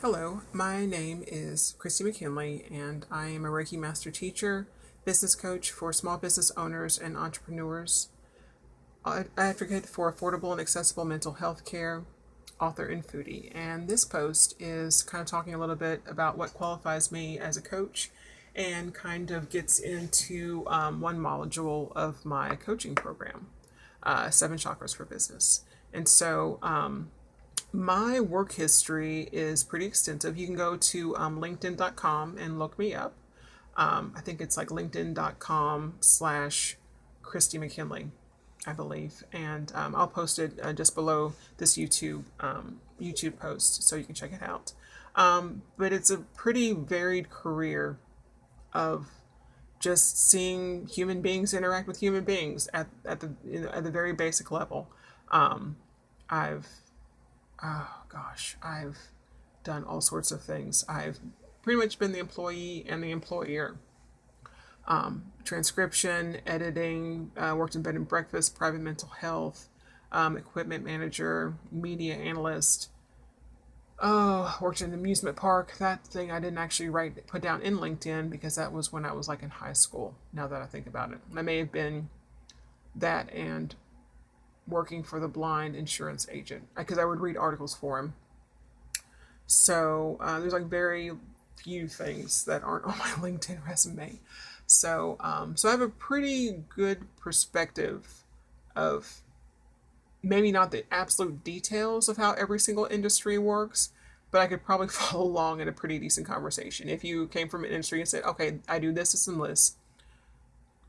Hello, my name is Christy McKinley, and I am a Reiki Master Teacher, business coach for small business owners and entrepreneurs, advocate for affordable and accessible mental health care, author, and foodie. And this post is kind of talking a little bit about what qualifies me as a coach and kind of gets into one module of my coaching program, Seven Chakras for Business. And so, my work history is pretty extensive. You can go to linkedin.com and look me up. I think it's like linkedin.com/Christy McKinley, I believe. And I'll post it just below this YouTube post so you can check it out. But it's a pretty varied career of just seeing human beings interact with human beings at the very basic level. I've I've done all sorts of things. I've pretty much been the employee and the employer. Transcription, editing, worked in bed and breakfast, private mental health, equipment manager, media analyst. Oh, worked in an amusement park. That thing I didn't actually put down in LinkedIn because that was when I was like in high school. Now that I think about it, I may have been that and working for the blind insurance agent because I would read articles for him. So there's like very few things that aren't on my LinkedIn resume. So I have a pretty good perspective of maybe not the absolute details of how every single industry works, but I could probably follow along in a pretty decent conversation. If you came from an industry and said, okay, I do this and this,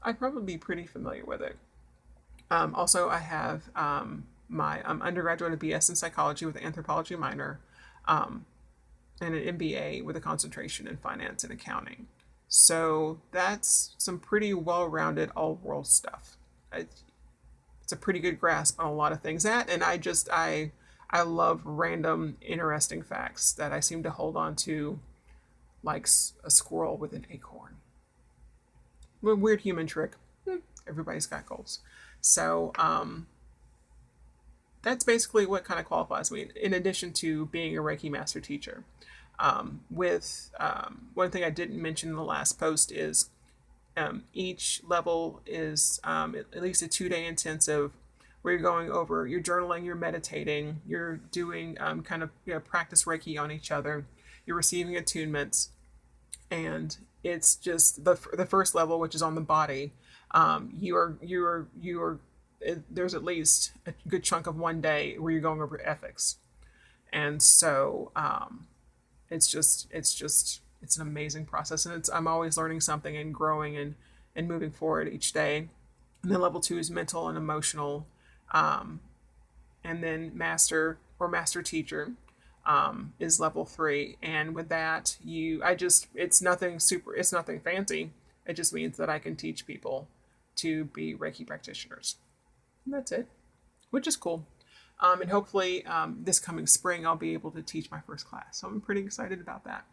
I'd probably be pretty familiar with it. Also, I have my undergraduate a BS in psychology with an anthropology minor, um, and an MBA with a concentration in finance and accounting. So that's some pretty well-rounded all-world stuff. It's a pretty good grasp on a lot of things. I love random, interesting facts that I seem to hold on to like a squirrel with an acorn. Weird human trick. Everybody's got goals. So that's basically what kind of qualifies me, in addition to being a Reiki master teacher. With One thing I didn't mention in the last post is each level is at least a 2 day intensive where you're going over, you're journaling, you're meditating, you're doing kind of practice Reiki on each other, you're receiving attunements, and it's just the first level, which is on the body. There's at least a good chunk of 1 day where you're going over ethics, and so it's an amazing process, and I'm always learning something and growing and moving forward each day. And then level 2 is mental and emotional, and then master teacher is level 3. And with that, it's nothing fancy. It just means that I can teach people to be Reiki practitioners. And that's it, which is cool. And hopefully, this coming spring, I'll be able to teach my first class. So I'm pretty excited about that.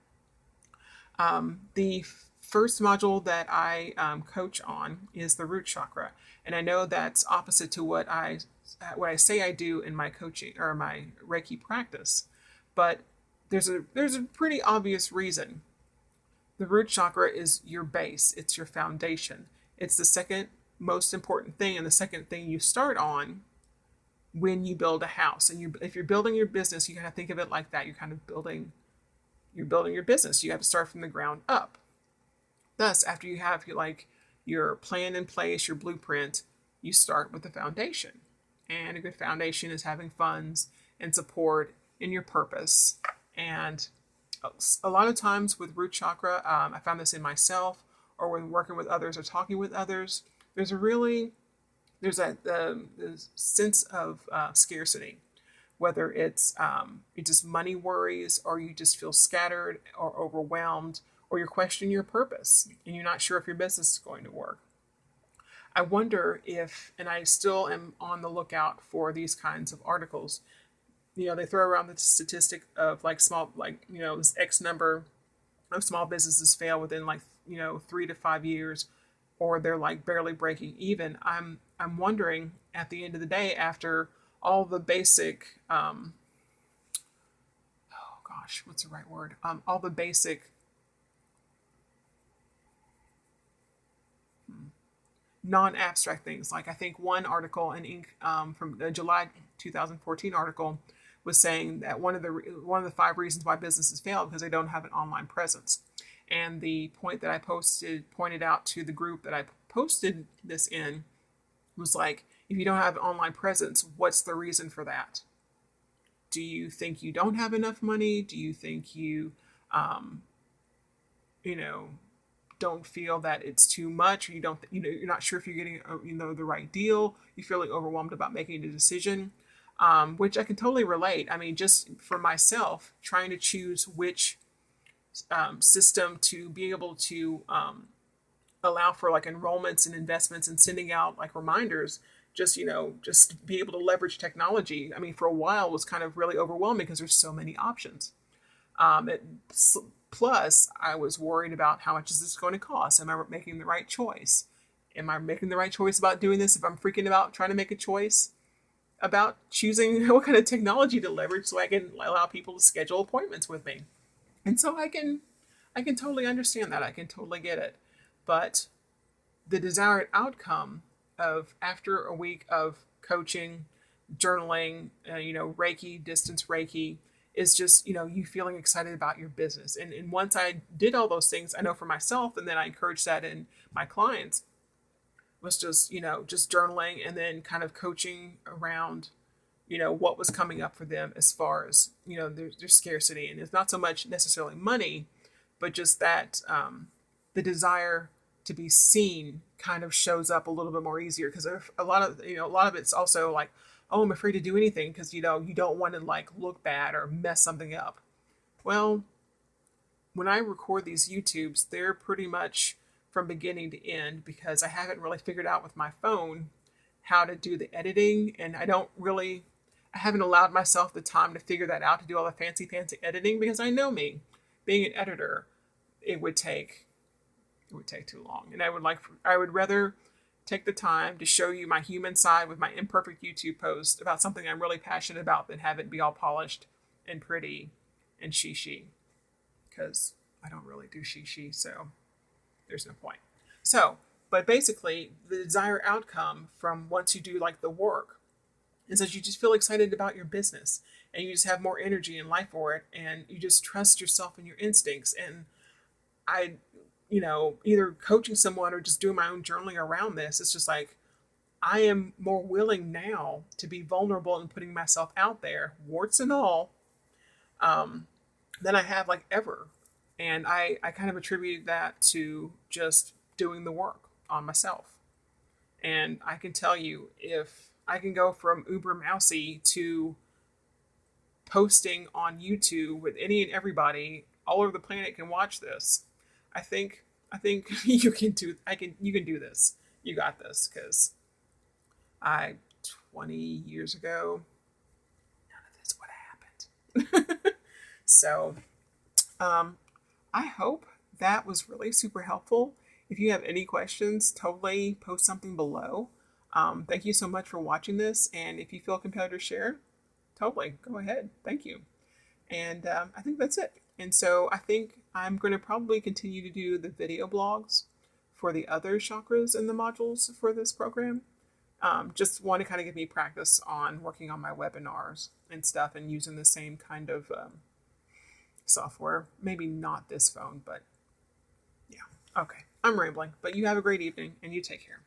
The first module that I coach on is the root chakra, and I know that's opposite to what I say I do in my coaching or my Reiki practice, but there's a pretty obvious reason. The root chakra is your base; it's your foundation. It's the second most important thing, and the second thing you start on when you build a house. And if you're building your business, you kind of think of it like that. You're building your business. You have to start from the ground up. Thus, after you have your plan in place, your blueprint, you start with the foundation. And a good foundation is having funds and support in your purpose. And a lot of times with root chakra, I found this in myself or when working with others or talking with others. There's a sense of scarcity, whether it's just money worries, or you just feel scattered or overwhelmed, or you're questioning your purpose and you're not sure if your business is going to work. I wonder if, and I still am on the lookout for these kinds of articles. They throw around the statistic of this X number of small businesses fail within 3 to 5 years, or they're like barely breaking even. I'm wondering at the end of the day, after all the basic what's the right word? All the basic non-abstract things. Like I think one article in Inc. From the July 2014 article was saying that one of the 5 reasons why businesses fail because they don't have an online presence. And the point that I pointed out to the group that I posted this in was like, if you don't have an online presence, what's the reason for that? Do you think you don't have enough money? Do you think um, you know, don't feel that it's too much, or you don't, you're not sure if you're getting, the right deal? You're feeling overwhelmed about making a decision, which I can totally relate. I mean, just for myself, trying to choose which system to be able to allow for like enrollments and investments and sending out like reminders, just be able to leverage technology. I mean, for a while was kind of really overwhelming because there's so many options. It, Plus, I was worried about how much is this going to cost? Am I making the right choice? Am I making the right choice about doing this? If I'm freaking about trying to make a choice about choosing what kind of technology to leverage so I can allow people to schedule appointments with me. And so I can totally understand that. I can totally get it. But the desired outcome of after a week of coaching, journaling, Reiki, distance Reiki, is just, you feeling excited about your business. And once I did all those things, I know for myself, and then I encourage that in my clients, was just journaling and then kind of coaching around, what was coming up for them as far as, their scarcity. And it's not so much necessarily money, but just that the desire to be seen kind of shows up a little bit more easier, because a lot of it's also like, oh, I'm afraid to do anything because you don't want to like look bad or mess something up. Well, when I record these YouTubes, they're pretty much from beginning to end because I haven't really figured out with my phone how to do the editing, and I haven't allowed myself the time to figure that out, to do all the fancy editing, because I know me, being an editor, it would take too long. And I would rather take the time to show you my human side with my imperfect YouTube post about something I'm really passionate about than have it be all polished and pretty and she, because I don't really do she, so there's no point. So, but basically, the desired outcome from once you do like the work is that you just feel excited about your business and you just have more energy and life for it, and you just trust yourself and your instincts. And I, either coaching someone or just doing my own journaling around this, it's just like, I am more willing now to be vulnerable and putting myself out there, warts and all, than I have like ever. And I kind of attribute that to just doing the work on myself. And I can tell you, if I can go from uber mousy to posting on YouTube with any and everybody all over the planet can watch this, I think you can do this. You got this, because 20 years ago, none of this would have happened. So, I hope that was really super helpful. If you have any questions, totally post something below. Thank you so much for watching this. And if you feel compelled to share, totally go ahead. Thank you. And I think that's it. And so I think I'm going to probably continue to do the video blogs for the other chakras and the modules for this program. Just want to kind of give me practice on working on my webinars and stuff and using the same kind of software. Maybe not this phone, but yeah. Okay. I'm rambling, but you have a great evening and you take care.